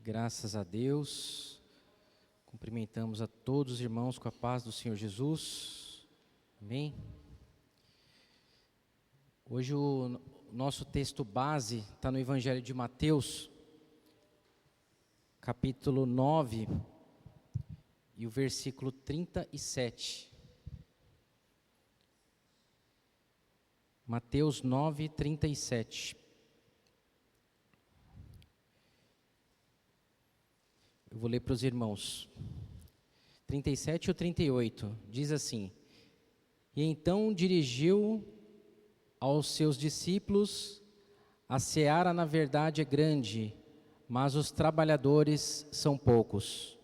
Graças a Deus, cumprimentamos a todos os irmãos com a paz do Senhor Jesus, amém? Hoje o nosso texto base está no Evangelho de Mateus, capítulo 9 e o versículo 37. Mateus 9, 37. Eu vou ler para os irmãos. 37 ou 38, diz assim: E então dirigiu aos seus discípulos: A seara na verdade é grande, mas os trabalhadores são poucos.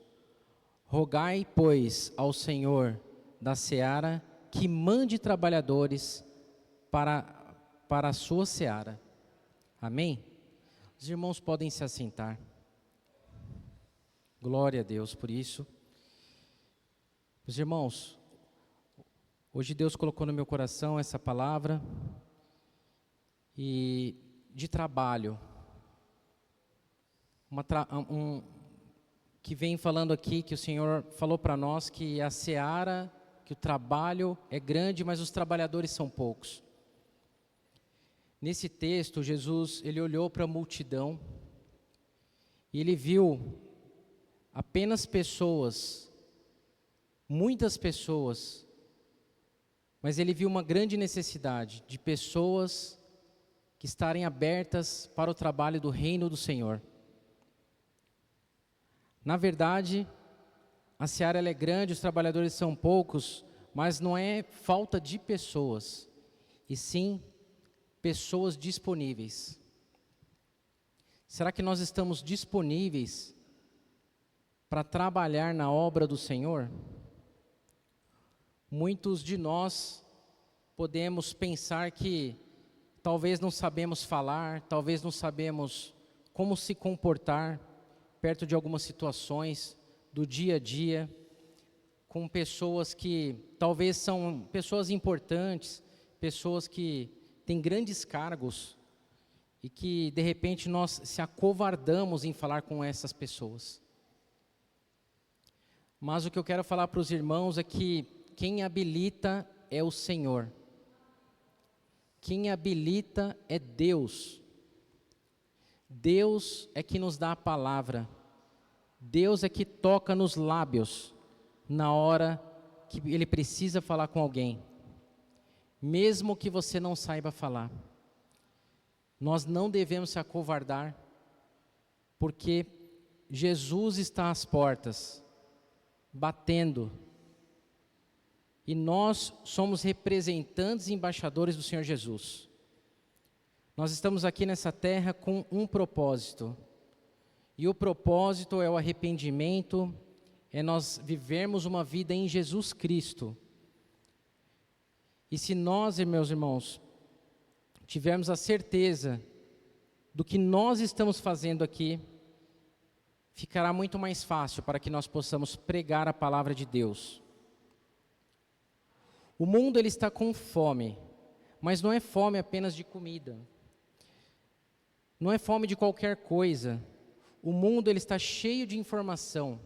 Rogai, pois, ao Senhor da seara que mande trabalhadores para a sua seara. Amém? Os irmãos podem se assentar. Glória a Deus por isso. Meus irmãos, hoje Deus colocou no meu coração essa palavra e de trabalho. Que vem falando aqui que o Senhor falou para nós que a seara, que o trabalho é grande, mas os trabalhadores são poucos. Nesse texto, Jesus, ele olhou para a multidão e ele viu apenas pessoas, muitas pessoas, mas ele viu uma grande necessidade de pessoas que estarem abertas para o trabalho do reino do Senhor. Na verdade, a seara ela é grande, os trabalhadores são poucos, mas não é falta de pessoas, e sim pessoas disponíveis. Será que nós estamos disponíveis para trabalhar na obra do Senhor? Muitos de nós podemos pensar que talvez não sabemos falar, talvez não sabemos como se comportar perto de algumas situações do dia a dia, com pessoas que talvez são pessoas importantes, pessoas que têm grandes cargos e que de repente nós se acovardamos em falar com essas pessoas. Mas o que eu quero falar para os irmãos é que quem habilita é o Senhor. Quem habilita é Deus. Deus é que nos dá a palavra. Deus é que toca nos lábios na hora que Ele precisa falar com alguém. Mesmo que você não saiba falar. Nós não devemos se acovardar, porque Jesus está às portas, batendo. E nós somos representantes e embaixadores do Senhor Jesus. Nós estamos aqui nessa terra com um propósito. E o propósito é o arrependimento, é nós vivermos uma vida em Jesus Cristo. E se nós, meus irmãos, tivermos a certeza do que nós estamos fazendo aqui, ficará muito mais fácil para que nós possamos pregar a palavra de Deus. O mundo ele está com fome, mas não é fome apenas de comida. Não é fome de qualquer coisa. O mundo ele está cheio de informação.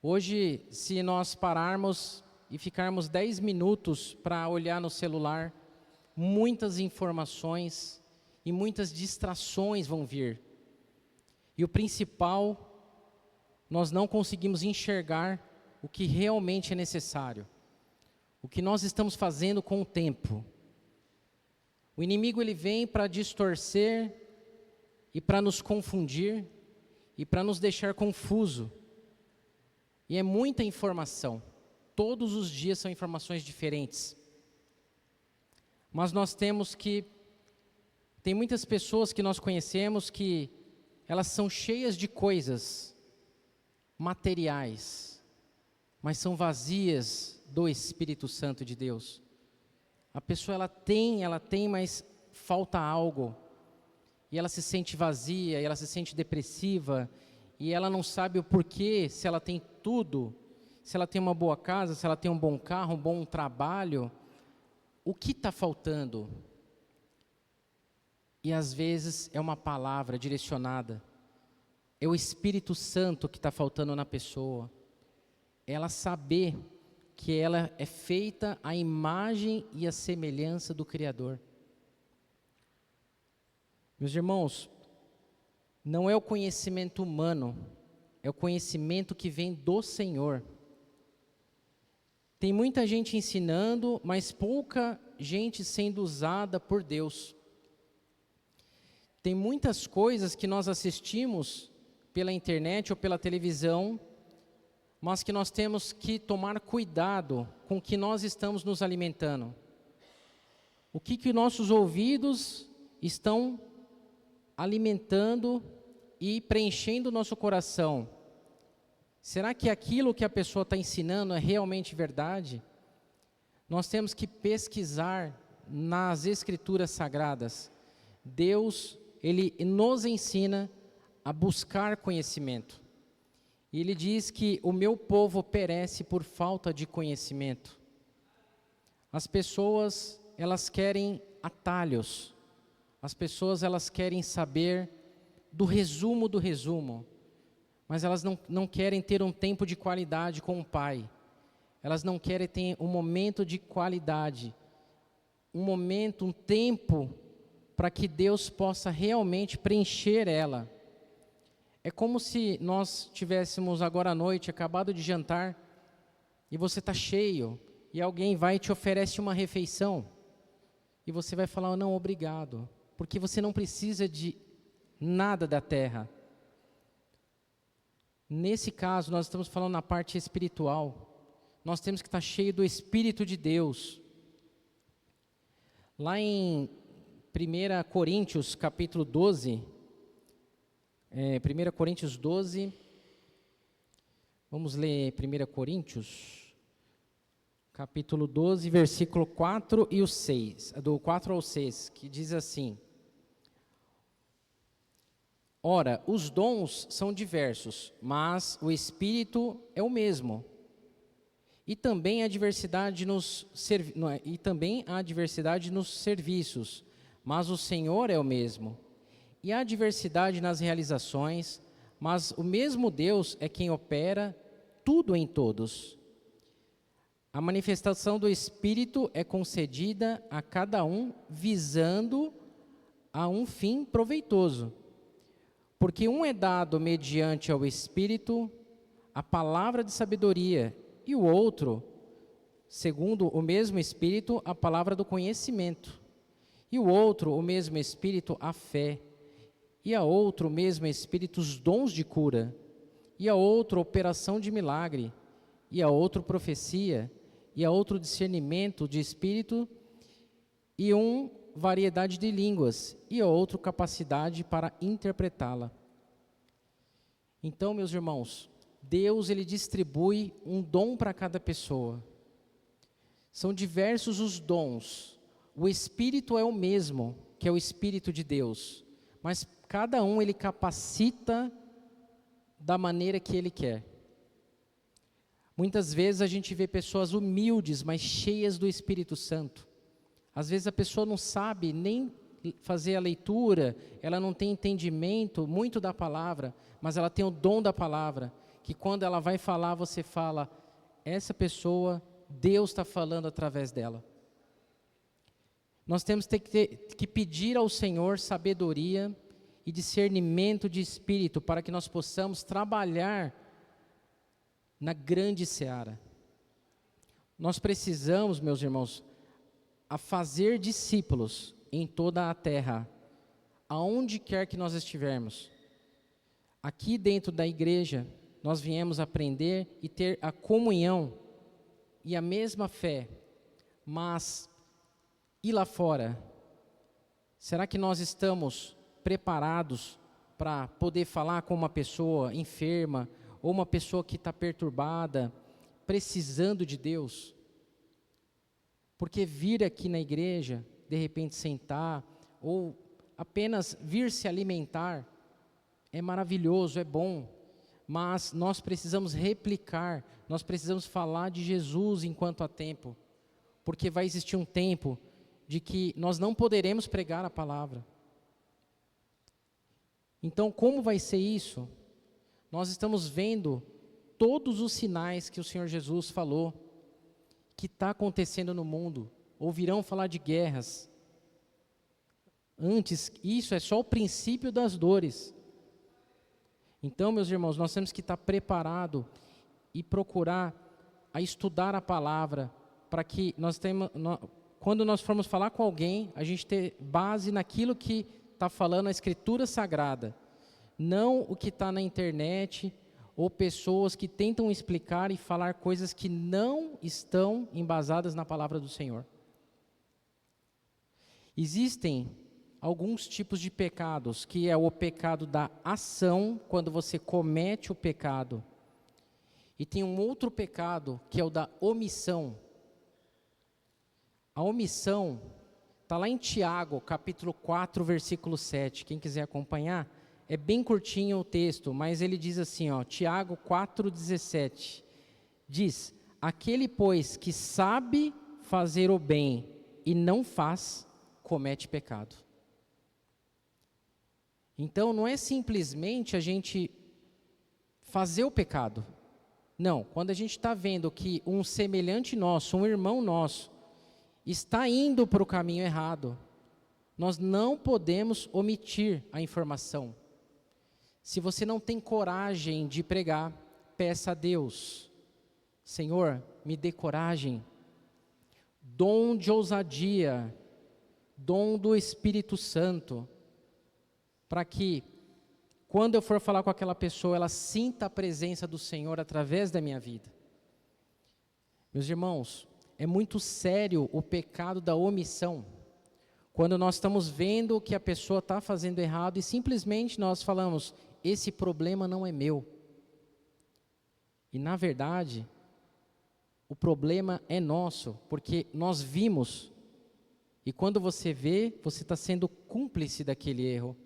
Hoje, se nós pararmos e ficarmos 10 minutos para olhar no celular, muitas informações e muitas distrações vão vir. E o principal, nós não conseguimos enxergar o que realmente é necessário. O que nós estamos fazendo com o tempo. O inimigo ele vem para distorcer e para nos confundir e para nos deixar confuso. E é muita informação. Todos os dias são informações diferentes. Mas nós temos que... Tem muitas pessoas que nós conhecemos que elas são cheias de coisas materiais, mas são vazias do Espírito Santo de Deus. A pessoa ela tem, mas falta algo. E ela se sente vazia, e ela se sente depressiva, e ela não sabe o porquê, se ela tem tudo, se ela tem uma boa casa, se ela tem um bom carro, um bom trabalho, o que está faltando? E às vezes é uma palavra direcionada, é o Espírito Santo que está faltando na pessoa. Ela saber que ela é feita à imagem e à semelhança do Criador. Meus irmãos, não é o conhecimento humano, é o conhecimento que vem do Senhor. Tem muita gente ensinando, mas pouca gente sendo usada por Deus. Tem muitas coisas que nós assistimos pela internet ou pela televisão, mas que nós temos que tomar cuidado com o que nós estamos nos alimentando. O que nossos ouvidos estão alimentando e preenchendo o nosso coração? Será que aquilo que a pessoa está ensinando é realmente verdade? Nós temos que pesquisar nas Escrituras Sagradas. Deus, Ele nos ensina a buscar conhecimento. E Ele diz que o meu povo perece por falta de conhecimento. As pessoas, elas querem atalhos. As pessoas, elas querem saber do resumo, mas elas não querem ter um tempo de qualidade com o Pai. Elas não querem ter um momento de qualidade, um tempo para que Deus possa realmente preencher ela. É como se nós tivéssemos agora à noite, acabado de jantar, e você está cheio, e alguém vai e te oferece uma refeição, e você vai falar, não, obrigado, porque você não precisa de nada da terra. Nesse caso, nós estamos falando na parte espiritual. Nós temos que estar cheio do Espírito de Deus. Lá em 1 Coríntios, capítulo 12, 1 Coríntios 12, vamos ler 1 Coríntios, capítulo 12, versículo 4 e o 6, do 4 ao 6, que diz assim: Ora, os dons são diversos, mas o Espírito é o mesmo. E também há diversidade nos serviços, mas o Senhor é o mesmo. E há diversidade nas realizações, mas o mesmo Deus é quem opera tudo em todos. A manifestação do Espírito é concedida a cada um visando a um fim proveitoso. Porque um é dado mediante ao Espírito a palavra de sabedoria, e o outro, segundo o mesmo Espírito, a palavra do conhecimento. E o outro, o mesmo Espírito, a fé. E a outro, o mesmo Espírito, os dons de cura. E a outro, operação de milagre. E a outro, profecia. E a outro, discernimento de Espírito. E variedade de línguas. E a outro, capacidade para interpretá-la. Então, meus irmãos, Deus, Ele distribui um dom para cada pessoa. São diversos os dons. O Espírito é o mesmo, que é o Espírito de Deus. Mas cada um Ele capacita da maneira que Ele quer. Muitas vezes a gente vê pessoas humildes, mas cheias do Espírito Santo. Às vezes a pessoa não sabe nem fazer a leitura, ela não tem entendimento muito da palavra, mas ela tem o dom da palavra, que quando ela vai falar, você fala, essa pessoa, Deus está falando através dela. Nós temos que pedir ao Senhor sabedoria e discernimento de espírito para que nós possamos trabalhar na grande seara. Nós precisamos, meus irmãos, a fazer discípulos em toda a terra, aonde quer que nós estivermos. Aqui dentro da igreja, nós viemos aprender e ter a comunhão e a mesma fé, mas e lá fora? Será que nós estamos preparados para poder falar com uma pessoa enferma ou uma pessoa que está perturbada, precisando de Deus? Porque vir aqui na igreja, de repente sentar, ou apenas vir se alimentar, é maravilhoso, é bom, mas nós precisamos replicar, nós precisamos falar de Jesus enquanto há tempo, porque vai existir um tempo de que nós não poderemos pregar a palavra. Então, como vai ser isso? nós estamos vendo todos os sinais que o Senhor Jesus falou, que está acontecendo no mundo. Ouvirão falar de guerras. Antes, isso é só o princípio das dores. Então, meus irmãos, nós temos que estar preparados e procurar a estudar a palavra, para que quando nós formos falar com alguém, a gente ter base naquilo que está falando a Escritura Sagrada, não o que está na internet, ou pessoas que tentam explicar e falar coisas que não estão embasadas na palavra do Senhor. Existem alguns tipos de pecados, que é o pecado da ação, quando você comete o pecado. E tem um outro pecado, que é o da omissão. A omissão está lá em Tiago, capítulo 4, versículo 7. Quem quiser acompanhar, é bem curtinho o texto, mas ele diz assim, Tiago 4,17. Diz, aquele, pois, que sabe fazer o bem e não faz, comete pecado. Então, não é simplesmente a gente fazer o pecado. Não, quando a gente está vendo que um semelhante nosso, um irmão nosso, está indo para o caminho errado, nós não podemos omitir a informação. Se você não tem coragem de pregar, peça a Deus, Senhor, me dê coragem, dom de ousadia, dom do Espírito Santo, para que, quando eu for falar com aquela pessoa, ela sinta a presença do Senhor através da minha vida. Meus irmãos, é muito sério o pecado da omissão. Quando nós estamos vendo que a pessoa está fazendo errado e simplesmente nós falamos, esse problema não é meu. E na verdade, o problema é nosso, porque nós vimos. E quando você vê, você está sendo cúmplice daquele erro.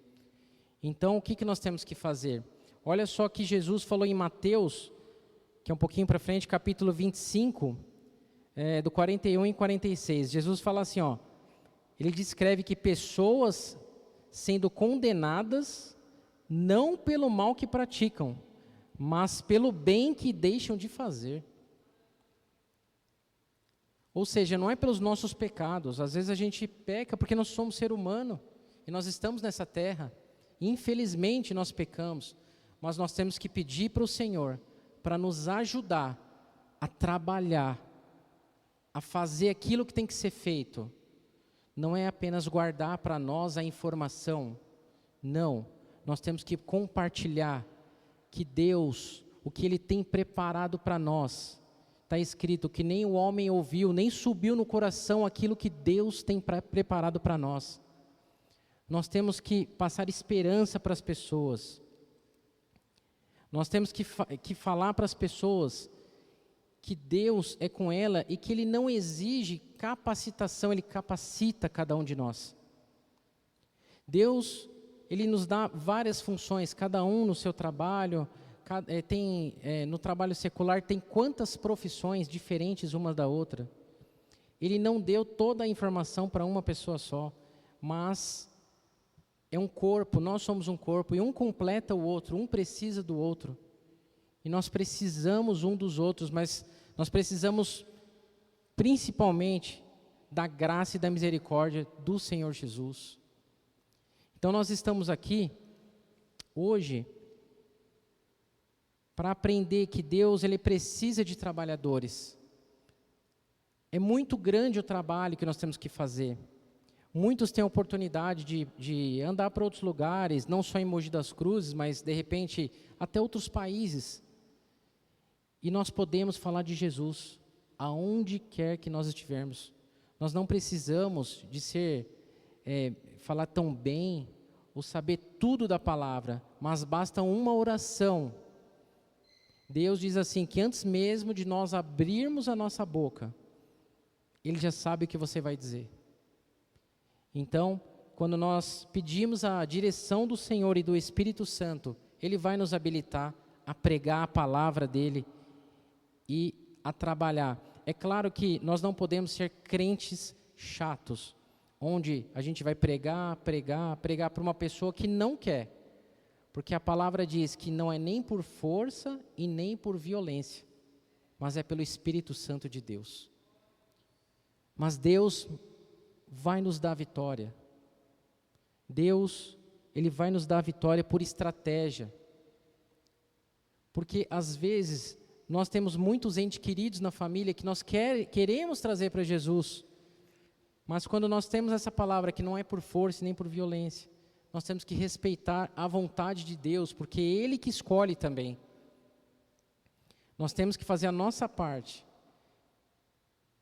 Então, o que nós temos que fazer? Olha só que Jesus falou em Mateus, que é um pouquinho para frente, capítulo 25, do 41 e 46. Jesus fala assim, ele descreve que pessoas sendo condenadas, não pelo mal que praticam, mas pelo bem que deixam de fazer. Ou seja, não é pelos nossos pecados. Às vezes a gente peca porque nós somos ser humano, e nós estamos nessa terra. Infelizmente nós pecamos, mas nós temos que pedir para o Senhor para nos ajudar a trabalhar, a fazer aquilo que tem que ser feito. Não é apenas guardar para nós a informação, não, nós temos que compartilhar que Deus, o que Ele tem preparado para nós, está escrito que nem o homem ouviu, nem subiu no coração aquilo que Deus tem preparado para nós. Nós temos que passar esperança para as pessoas. Nós temos que falar para as pessoas que Deus é com ela e que Ele não exige capacitação, Ele capacita cada um de nós. Deus, Ele nos dá várias funções, cada um no seu trabalho, no trabalho secular tem quantas profissões diferentes uma da outra. Ele não deu toda a informação para uma pessoa só, mas é um corpo, nós somos um corpo, e um completa o outro, um precisa do outro. E nós precisamos um dos outros, mas nós precisamos principalmente da graça e da misericórdia do Senhor Jesus. Então nós estamos aqui hoje para aprender que Deus, Ele precisa de trabalhadores. É muito grande o trabalho que nós temos que fazer. Muitos têm a oportunidade de andar para outros lugares, não só em Mogi das Cruzes, mas de repente até outros países. E nós podemos falar de Jesus aonde quer que nós estivermos. Nós não precisamos de falar tão bem ou saber tudo da palavra, mas basta uma oração. Deus diz assim, que antes mesmo de nós abrirmos a nossa boca, Ele já sabe o que você vai dizer. Então, quando nós pedimos a direção do Senhor e do Espírito Santo, Ele vai nos habilitar a pregar a palavra dEle e a trabalhar. É claro que nós não podemos ser crentes chatos, onde a gente vai pregar para uma pessoa que não quer. Porque a palavra diz que não é nem por força e nem por violência, mas é pelo Espírito Santo de Deus. Mas Deus vai nos dar vitória. Deus, Ele vai nos dar vitória por estratégia. Porque às vezes nós temos muitos entes queridos na família que nós queremos trazer para Jesus. Mas quando nós temos essa palavra que não é por força nem por violência, nós temos que respeitar a vontade de Deus, porque é Ele que escolhe também. Nós temos que fazer a nossa parte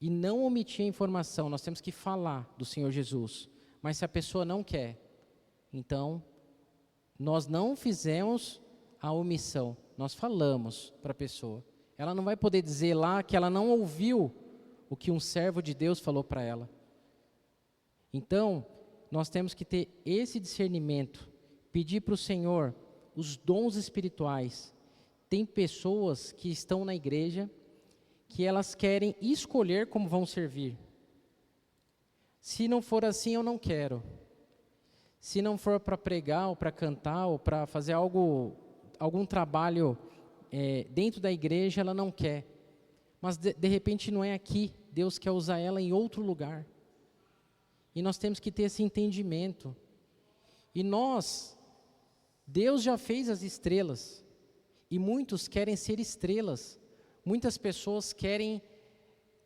e não omitir a informação, nós temos que falar do Senhor Jesus. Mas se a pessoa não quer, então nós não fizemos a omissão, nós falamos para a pessoa. Ela não vai poder dizer lá que ela não ouviu o que um servo de Deus falou para ela. Então, nós temos que ter esse discernimento, pedir para o Senhor os dons espirituais. Tem pessoas que estão na igreja que elas querem escolher como vão servir. Se não for assim, eu não quero. Se não for para pregar, ou para cantar, ou para fazer algum trabalho dentro da igreja, ela não quer. Mas de repente não é aqui, Deus quer usar ela em outro lugar. E nós temos que ter esse entendimento. E Deus já fez as estrelas. E muitos querem ser estrelas. Muitas pessoas querem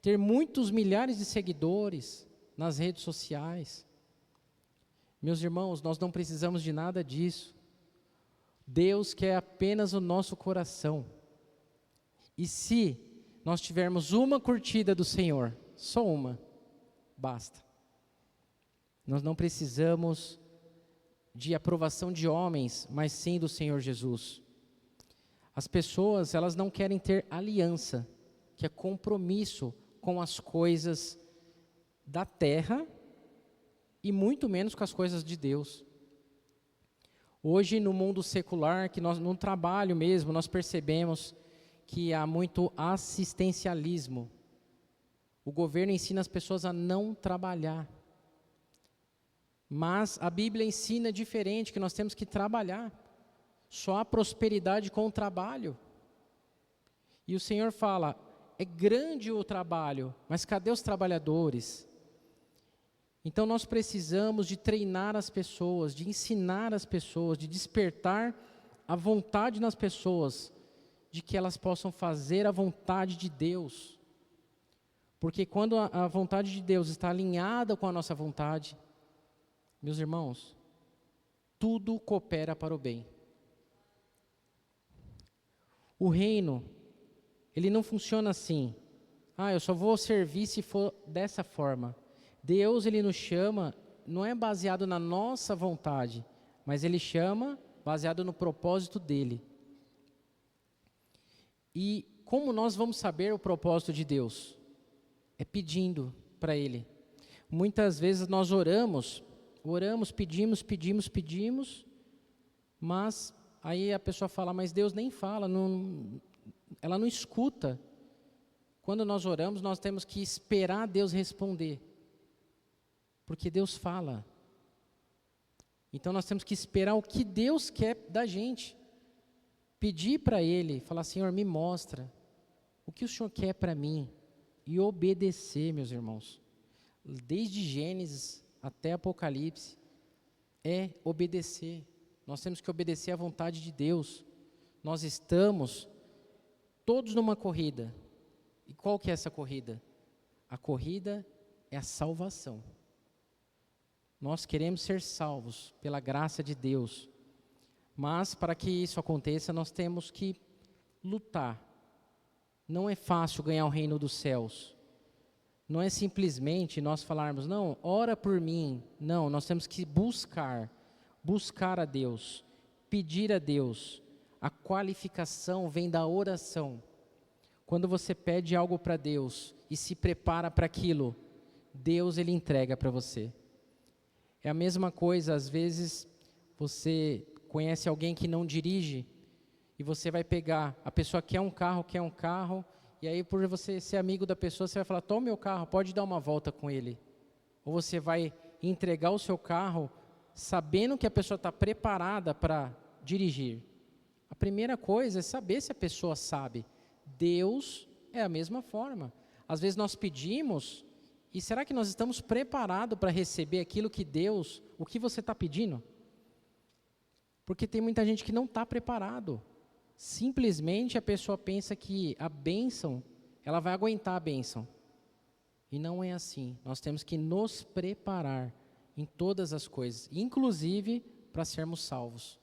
ter muitos milhares de seguidores nas redes sociais. Meus irmãos, nós não precisamos de nada disso. Deus quer apenas o nosso coração. E se nós tivermos uma curtida do Senhor, só uma, basta. Nós não precisamos de aprovação de homens, mas sim do Senhor Jesus. As pessoas, elas não querem ter aliança, que é compromisso com as coisas da terra e muito menos com as coisas de Deus. Hoje, no mundo secular, no trabalho mesmo, nós percebemos que há muito assistencialismo. O governo ensina as pessoas a não trabalhar. Mas a Bíblia ensina diferente, que nós temos que trabalhar. Só há prosperidade com o trabalho. E o Senhor fala, é grande o trabalho, mas cadê os trabalhadores? Então nós precisamos de treinar as pessoas, de ensinar as pessoas, de despertar a vontade nas pessoas, de que elas possam fazer a vontade de Deus. Porque quando a vontade de Deus está alinhada com a nossa vontade, meus irmãos, tudo coopera para o bem. O reino, ele não funciona assim. Eu só vou servir se for dessa forma. Deus, ele nos chama, não é baseado na nossa vontade, mas ele chama baseado no propósito dele. E como nós vamos saber o propósito de Deus? É pedindo para ele. Muitas vezes nós oramos, pedimos, mas aí a pessoa fala, mas Deus nem fala, ela não escuta. Quando nós oramos, nós temos que esperar Deus responder, porque Deus fala. Então nós temos que esperar o que Deus quer da gente, pedir para Ele, falar, Senhor, me mostra o que o Senhor quer para mim, e obedecer, meus irmãos. Desde Gênesis até Apocalipse, é obedecer. Nós temos que obedecer à vontade de Deus. Nós estamos todos numa corrida. E qual que é essa corrida? A corrida é a salvação. Nós queremos ser salvos pela graça de Deus. Mas para que isso aconteça, nós temos que lutar. Não é fácil ganhar o reino dos céus. Não é simplesmente nós falarmos, não, ora por mim. Não, nós temos que buscar a Deus, pedir a Deus. A qualificação vem da oração. Quando você pede algo para Deus e se prepara para aquilo, Deus, ele entrega para você. É a mesma coisa, às vezes, você conhece alguém que não dirige e você vai pegar, a pessoa quer um carro, e aí por você ser amigo da pessoa, você vai falar, toma meu carro, pode dar uma volta com ele. Ou você vai entregar o seu carro sabendo que a pessoa está preparada para dirigir? A primeira coisa é saber se a pessoa sabe. Deus é a mesma forma. Às vezes nós pedimos, e será que nós estamos preparados para receber aquilo que Deus, o que você está pedindo? Porque tem muita gente que não está preparado. Simplesmente a pessoa pensa que a bênção, ela vai aguentar a bênção. E não é assim. Nós temos que nos preparar em todas as coisas, inclusive para sermos salvos.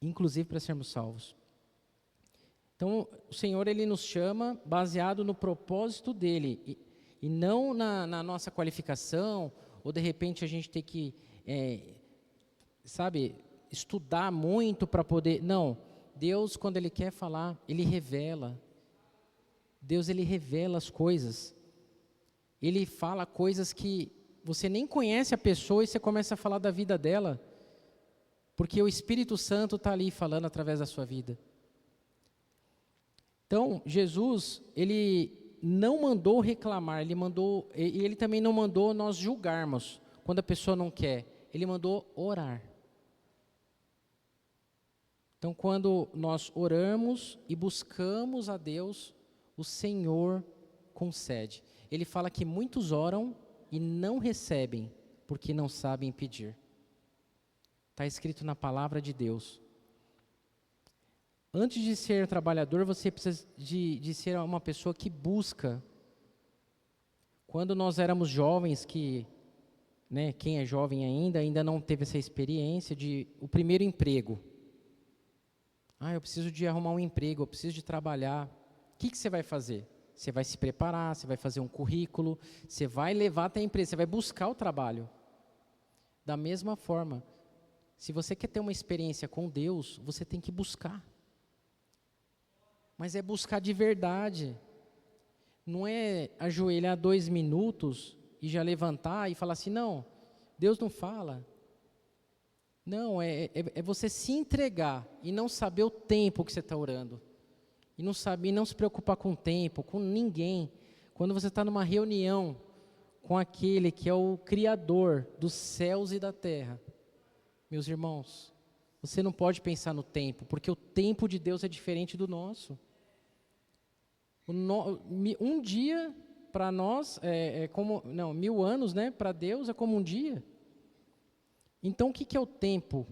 Inclusive para sermos salvos. Então, o Senhor, Ele nos chama baseado no propósito dEle, e não na nossa qualificação, ou de repente a gente ter que, estudar muito para poder... Não, Deus, quando Ele quer falar, Ele revela. Deus, Ele revela as coisas. Ele fala coisas que você nem conhece a pessoa e você começa a falar da vida dela, porque o Espírito Santo está ali falando através da sua vida. Então, Jesus, Ele não mandou reclamar, Ele também não mandou nós julgarmos quando a pessoa não quer. Ele mandou orar. Então, quando nós oramos e buscamos a Deus, o Senhor concede. Ele fala que muitos oram e não recebem, porque não sabem pedir. Está escrito na palavra de Deus. Antes de ser trabalhador, você precisa de ser uma pessoa que busca. Quando nós éramos jovens, quem é jovem ainda não teve essa experiência de o primeiro emprego. Eu preciso de arrumar um emprego, eu preciso de trabalhar. O que você vai fazer? Você vai se preparar, você vai fazer um currículo, você vai levar até a empresa, você vai buscar o trabalho. Da mesma forma, se você quer ter uma experiência com Deus, você tem que buscar. Mas é buscar de verdade. Não é ajoelhar 2 minutos e já levantar e falar assim, não, Deus não fala. Não, é você se entregar e não saber o tempo que você está orando. E não se preocupar com o tempo, com ninguém. Quando você está numa reunião com aquele que é o Criador dos céus e da terra, meus irmãos, você não pode pensar no tempo, porque o tempo de Deus é diferente do nosso. Um dia para nós é como... Não, 1000 anos, né? Para Deus é como um dia. Então, o que é o tempo?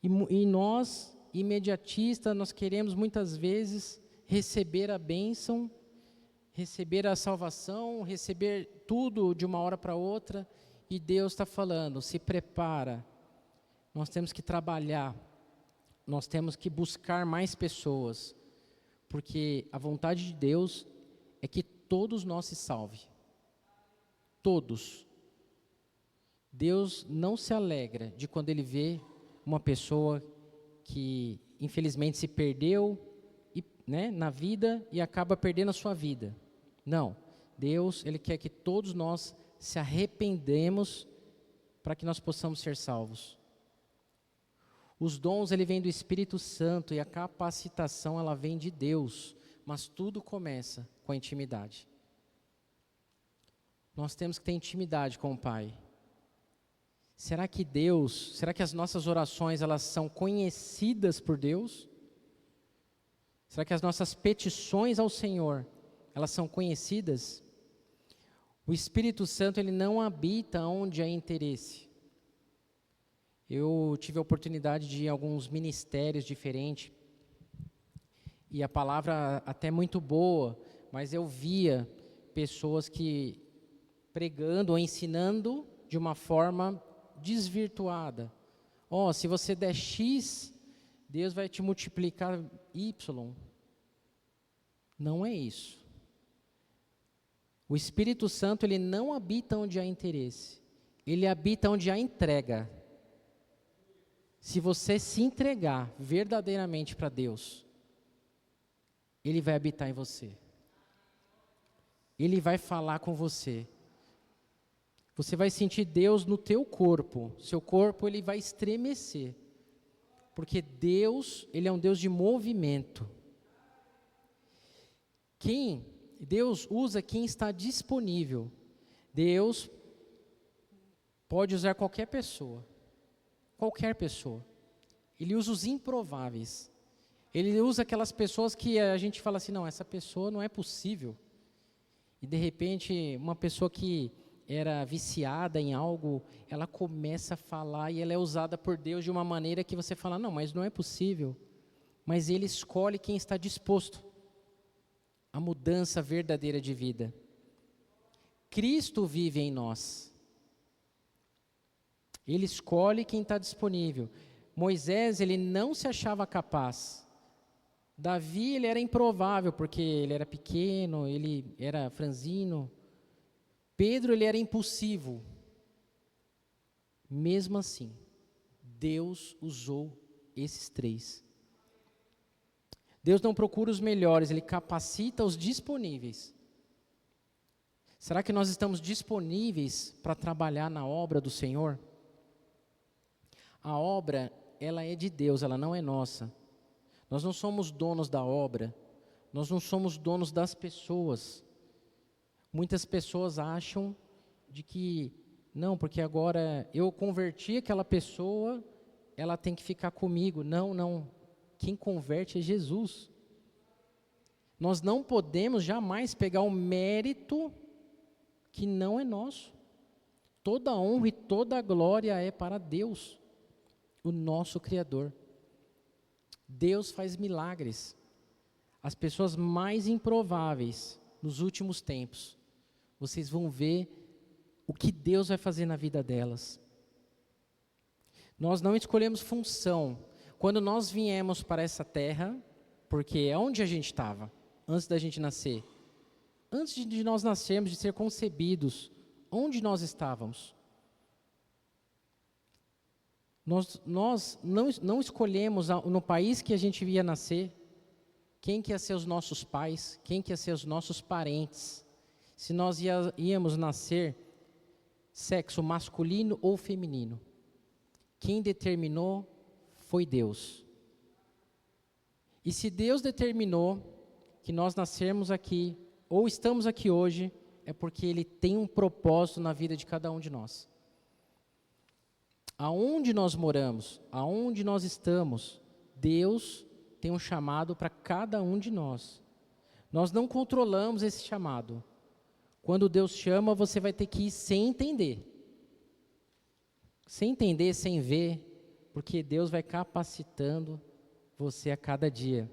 E nós, imediatistas, nós queremos muitas vezes receber a bênção, receber a salvação, receber tudo de uma hora para outra, e Deus está falando, se prepara. Nós temos que trabalhar, nós temos que buscar mais pessoas, porque a vontade de Deus é que todos nós se salvem. Todos. Deus não se alegra de quando Ele vê uma pessoa que infelizmente se perdeu na vida e acaba perdendo a sua vida. Não. Deus, Ele quer que todos nós se arrependemos para que nós possamos ser salvos. Os dons, ele vem do Espírito Santo e a capacitação, ela vem de Deus. Mas tudo começa com a intimidade. Nós temos que ter intimidade com o Pai. Será que as nossas orações, elas são conhecidas por Deus? Será que as nossas petições ao Senhor, elas são conhecidas? O Espírito Santo, ele não habita onde há interesse. Eu tive a oportunidade de ir em alguns ministérios diferentes, e a palavra até muito boa, mas eu via pessoas que pregando ou ensinando de uma forma desvirtuada. Se você der X, Deus vai te multiplicar Y. Não é isso. O Espírito Santo, ele não habita onde há interesse. Ele habita onde há entrega. Se você se entregar verdadeiramente para Deus, Ele vai habitar em você. Ele vai falar com você. Você vai sentir Deus no teu corpo. Seu corpo, ele vai estremecer. Porque Deus, Ele é um Deus de movimento. Deus usa quem está disponível. Deus pode usar qualquer pessoa. Qualquer pessoa. Ele usa os improváveis. Ele usa aquelas pessoas que a gente fala assim, não, essa pessoa não é possível. E de repente, uma pessoa que era viciada em algo, ela começa a falar e ela é usada por Deus de uma maneira que você fala, não, mas não é possível. Mas Ele escolhe quem está disposto à mudança verdadeira de vida. Cristo vive em nós. Ele escolhe quem está disponível. Moisés, ele não se achava capaz. Davi, ele era improvável, porque ele era pequeno, ele era franzino. Pedro, ele era impulsivo. Mesmo assim, Deus usou esses três. Deus não procura os melhores, Ele capacita os disponíveis. Será que nós estamos disponíveis para trabalhar na obra do Senhor? A obra, ela é de Deus, ela não é nossa. Nós não somos donos da obra, nós não somos donos das pessoas. Muitas pessoas acham de que, não, porque agora eu converti aquela pessoa, ela tem que ficar comigo. Não, não. Quem converte é Jesus. Nós não podemos jamais pegar o mérito que não é nosso. Toda a honra e toda a glória é para Deus, o nosso Criador. Deus faz milagres. As pessoas mais improváveis nos últimos tempos, vocês vão ver o que Deus vai fazer na vida delas. Nós não escolhemos função. Quando nós viemos para essa terra, porque é onde a gente estava, antes da gente nascer. Antes de nós nascermos, de ser concebidos, onde nós estávamos? Nós não escolhemos no país que a gente ia nascer, quem que ia ser os nossos pais, quem que ia ser os nossos parentes. Se nós íamos nascer sexo masculino ou feminino. Quem determinou foi Deus. E se Deus determinou que nós nascermos aqui, ou estamos aqui hoje, é porque Ele tem um propósito na vida de cada um de nós. Aonde nós moramos, aonde nós estamos, Deus tem um chamado para cada um de nós. Nós não controlamos esse chamado. Quando Deus chama, você vai ter que ir sem entender. Sem entender, sem ver, porque Deus vai capacitando você a cada dia.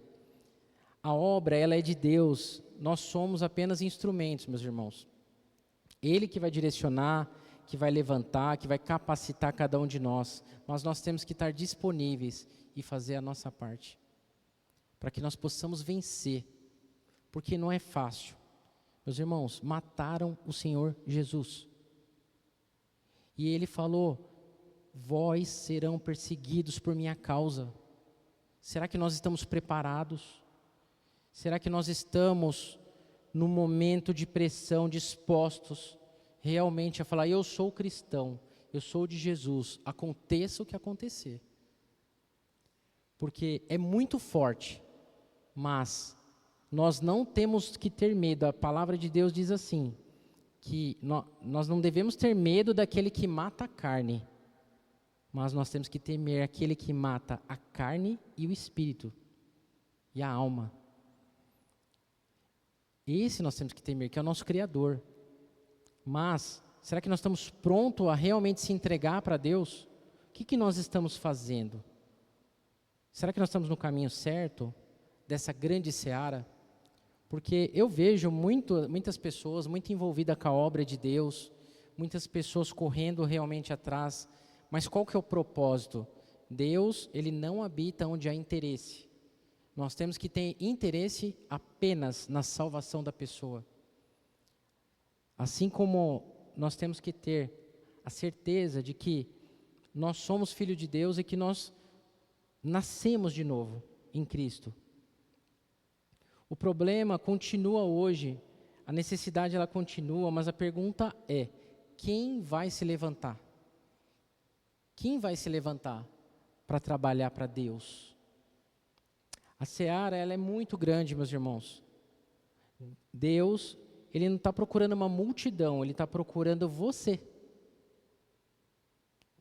A obra, ela é de Deus, nós somos apenas instrumentos, meus irmãos. Ele que vai direcionar, que vai levantar, que vai capacitar cada um de nós. Mas nós temos que estar disponíveis e fazer a nossa parte, para que nós possamos vencer, porque não é fácil. Meus irmãos, mataram o Senhor Jesus. E Ele falou, vós serão perseguidos por minha causa. Será que nós estamos preparados? Será que nós estamos num momento de pressão, dispostos realmente a falar, eu sou cristão, eu sou de Jesus, aconteça o que acontecer. Porque é muito forte, mas nós não temos que ter medo. A palavra de Deus diz assim, que nós não devemos ter medo daquele que mata a carne, mas nós temos que temer aquele que mata a carne e o espírito, e a alma. Esse nós temos que temer, que é o nosso Criador. Mas, será que nós estamos prontos a realmente se entregar para Deus? O que nós estamos fazendo? Será que nós estamos no caminho certo dessa grande seara? Porque eu vejo muitas pessoas muito envolvidas com a obra de Deus, muitas pessoas correndo realmente atrás, mas qual que é o propósito? Deus, Ele não habita onde há interesse. Nós temos que ter interesse apenas na salvação da pessoa. Assim como nós temos que ter a certeza de que nós somos filhos de Deus e que nós nascemos de novo em Cristo. O problema continua hoje, a necessidade ela continua, mas a pergunta é, quem vai se levantar? Quem vai se levantar para trabalhar para Deus? A seara, ela é muito grande, meus irmãos. Deus, Ele não está procurando uma multidão, Ele está procurando você.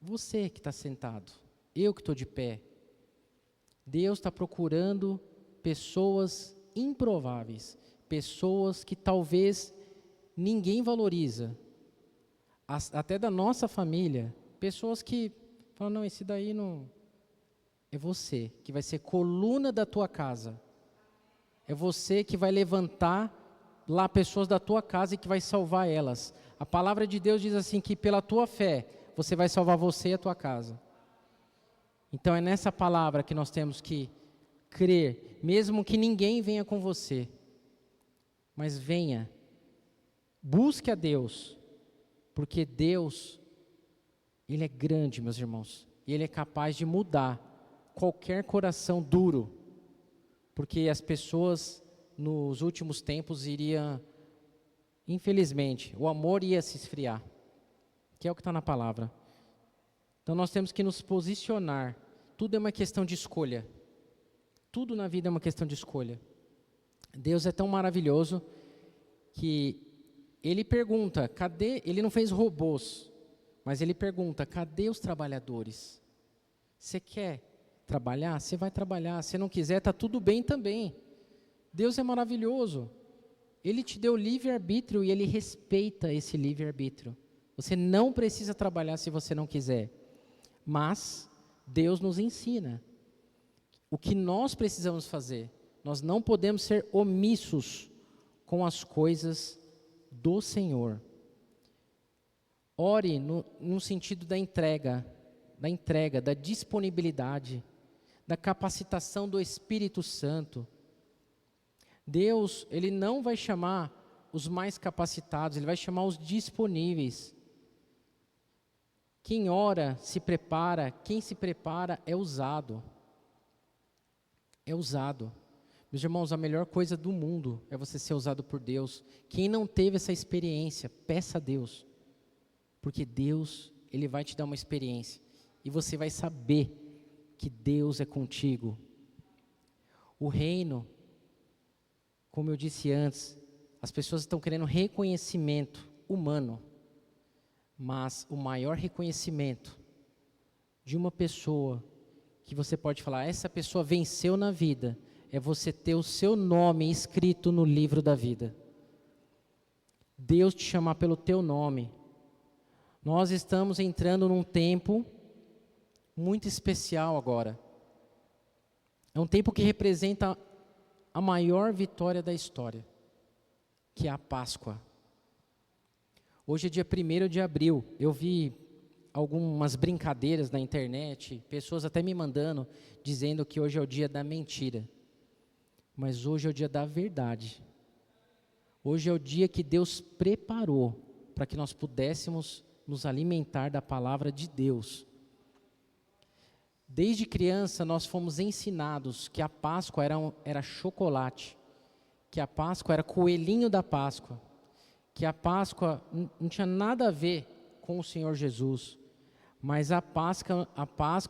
Você que está sentado, eu que estou de pé. Deus está procurando pessoas improváveis, pessoas que talvez ninguém valoriza, até da nossa família, pessoas que falam, não, esse daí não... É você que vai ser coluna da tua casa. É você que vai levantar lá pessoas da tua casa e que vai salvar elas. A palavra de Deus diz assim que pela tua fé, você vai salvar você e a tua casa. Então é nessa palavra que nós temos que crer, mesmo que ninguém venha com você. Mas venha, busque a Deus, porque Deus, Ele é grande, meus irmãos, e Ele é capaz de mudar qualquer coração duro, porque as pessoas nos últimos tempos iriam, infelizmente, o amor ia se esfriar, que é o que está na palavra. Então nós temos que nos posicionar, tudo é uma questão de escolha, tudo na vida é uma questão de escolha. Deus é tão maravilhoso que Ele pergunta, Ele não fez robôs, mas Ele pergunta, cadê os trabalhadores? Você quer trabalhar? Você vai trabalhar, se não quiser, está tudo bem também. Deus é maravilhoso, Ele te deu livre-arbítrio e Ele respeita esse livre-arbítrio. Você não precisa trabalhar se você não quiser, mas Deus nos ensina o que nós precisamos fazer. Nós não podemos ser omissos com as coisas do Senhor. Ore no sentido da entrega, da disponibilidade, da capacitação do Espírito Santo. Deus, Ele não vai chamar os mais capacitados, Ele vai chamar os disponíveis. Quem ora se prepara, quem se prepara é usado. É usado. Meus irmãos, a melhor coisa do mundo é você ser usado por Deus. Quem não teve essa experiência, peça a Deus. Porque Deus, Ele vai te dar uma experiência. E você vai saber que Deus é contigo. O reino, como eu disse antes, as pessoas estão querendo reconhecimento humano. Mas o maior reconhecimento de uma pessoa que você pode falar, essa pessoa venceu na vida, é você ter o seu nome escrito no livro da vida. Deus te chamar pelo teu nome. Nós estamos entrando num tempo muito especial agora. É um tempo que representa a maior vitória da história, que é a Páscoa. Hoje é dia 1º de abril, eu vi algumas brincadeiras na internet, pessoas até me mandando, dizendo que hoje é o dia da mentira. Mas hoje é o dia da verdade. Hoje é o dia que Deus preparou para que nós pudéssemos nos alimentar da palavra de Deus. Desde criança nós fomos ensinados que a Páscoa era chocolate, que a Páscoa era coelhinho da Páscoa, que a Páscoa não tinha nada a ver com o Senhor Jesus, mas a Páscoa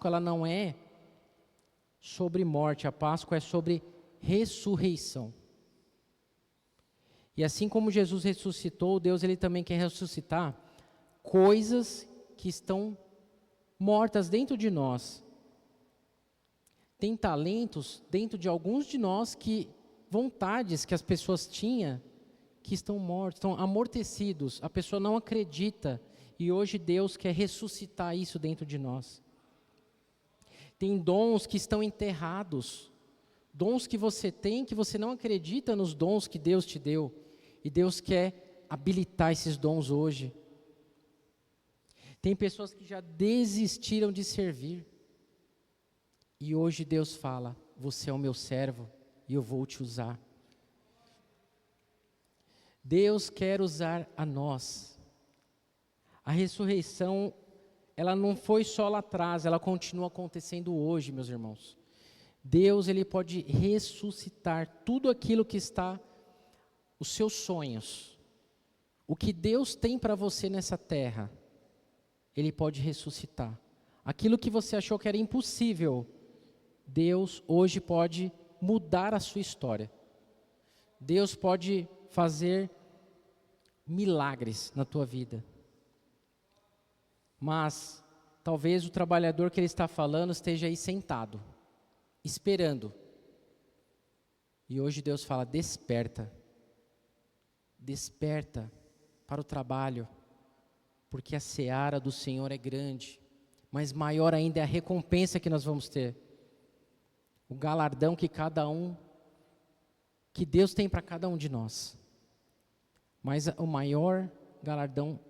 ela não é sobre morte, a Páscoa é sobre ressurreição. E assim como Jesus ressuscitou, Deus Ele também quer ressuscitar coisas que estão mortas dentro de nós. Tem talentos dentro de alguns de nós vontades que as pessoas tinham, que estão mortos, estão amortecidos, a pessoa não acredita, e hoje Deus quer ressuscitar isso dentro de nós. Tem dons que estão enterrados, dons que você tem, que você não acredita nos dons que Deus te deu, e Deus quer habilitar esses dons hoje. Tem pessoas que já desistiram de servir, e hoje Deus fala, você é o meu servo, e eu vou te usar. Deus quer usar a nós. A ressurreição, ela não foi só lá atrás, ela continua acontecendo hoje, meus irmãos. Deus, Ele pode ressuscitar tudo aquilo que está, os seus sonhos. O que Deus tem para você nessa terra, Ele pode ressuscitar. Aquilo que você achou que era impossível, Deus hoje pode mudar a sua história. Deus pode fazer milagres na tua vida. Mas talvez o trabalhador que Ele está falando esteja aí sentado. esperando. E hoje Deus fala: desperta. Desperta para o trabalho, porque a seara do Senhor é grande, mas maior ainda é a recompensa que nós vamos ter. O galardão que Deus tem para cada um de nós. Mas o maior galardão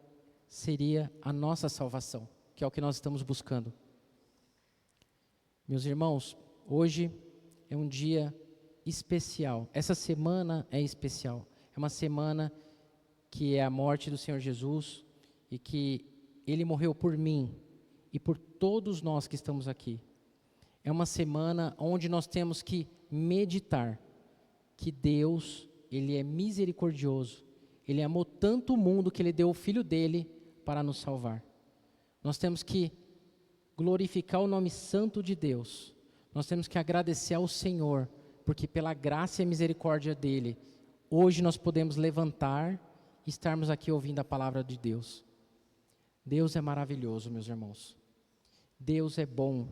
seria a nossa salvação, que é o que nós estamos buscando. Meus irmãos, hoje é um dia especial. Essa semana é especial. É uma semana que é a morte do Senhor Jesus e que Ele morreu por mim e por todos nós que estamos aqui. É uma semana onde nós temos que meditar que Deus, Ele é misericordioso. Ele amou tanto o mundo que Ele deu o Filho dEle para nos salvar. Nós temos que glorificar o nome santo de Deus. Nós temos que agradecer ao Senhor, porque pela graça e misericórdia dEle, hoje nós podemos levantar e estarmos aqui ouvindo a palavra de Deus. Deus é maravilhoso, meus irmãos. Deus é bom.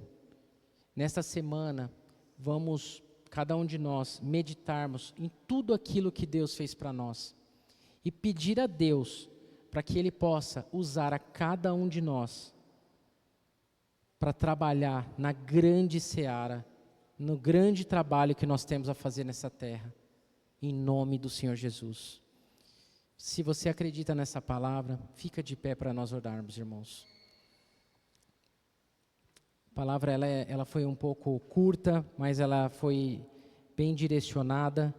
Nesta semana, vamos, cada um de nós, meditarmos em tudo aquilo que Deus fez para nós. E pedir a Deus para que Ele possa usar a cada um de nós para trabalhar na grande seara, no grande trabalho que nós temos a fazer nessa terra, em nome do Senhor Jesus. Se você acredita nessa palavra, fica de pé para nós orarmos, irmãos. A palavra ela foi um pouco curta, mas ela foi bem direcionada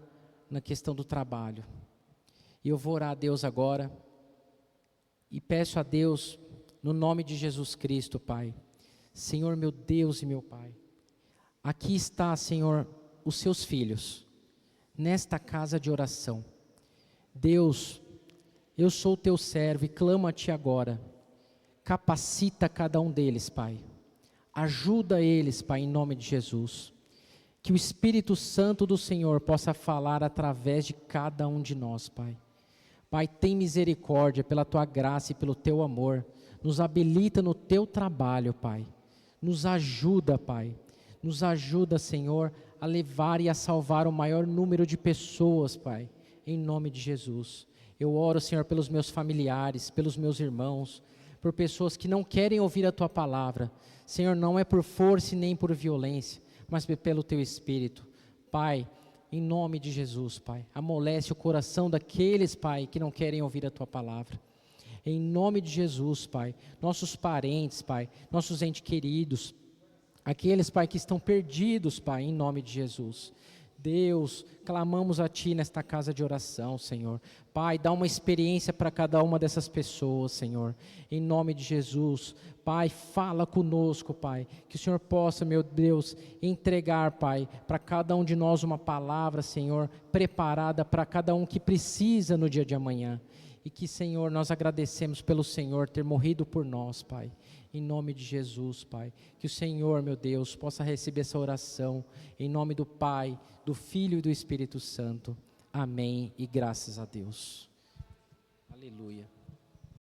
na questão do trabalho. E eu vou orar a Deus agora e peço a Deus, no nome de Jesus Cristo, Pai. Senhor, meu Deus e meu Pai, aqui está, Senhor, os seus filhos, nesta casa de oração. Deus, eu sou o teu servo e clamo a Ti agora. Capacita cada um deles, Pai. Ajuda eles, Pai, em nome de Jesus. Que o Espírito Santo do Senhor possa falar através de cada um de nós, Pai. Pai, tem misericórdia pela Tua graça e pelo Teu amor. Nos habilita no Teu trabalho, Pai. Nos ajuda, Pai. Nos ajuda, Senhor, a levar e a salvar o maior número de pessoas, Pai. Em nome de Jesus. Eu oro, Senhor, pelos meus familiares, pelos meus irmãos, por pessoas que não querem ouvir a Tua palavra. Senhor, não é por força e nem por violência, mas pelo Teu Espírito. Pai, em nome de Jesus, Pai, amolece o coração daqueles, Pai, que não querem ouvir a Tua palavra. Em nome de Jesus, Pai, nossos parentes, Pai, nossos entes queridos, aqueles, Pai, que estão perdidos, Pai, em nome de Jesus. Deus, clamamos a Ti nesta casa de oração, Senhor. Pai, dá uma experiência para cada uma dessas pessoas, Senhor. Em nome de Jesus. Pai, fala conosco, Pai. Que o Senhor possa, meu Deus, entregar, Pai, para cada um de nós uma palavra, Senhor, preparada para cada um que precisa no dia de amanhã. E que, Senhor, nós agradecemos pelo Senhor ter morrido por nós, Pai. Em nome de Jesus, Pai. Que o Senhor, meu Deus, possa receber essa oração. Em nome do Pai, do Filho e do Espírito Santo. Amém e graças a Deus. Aleluia.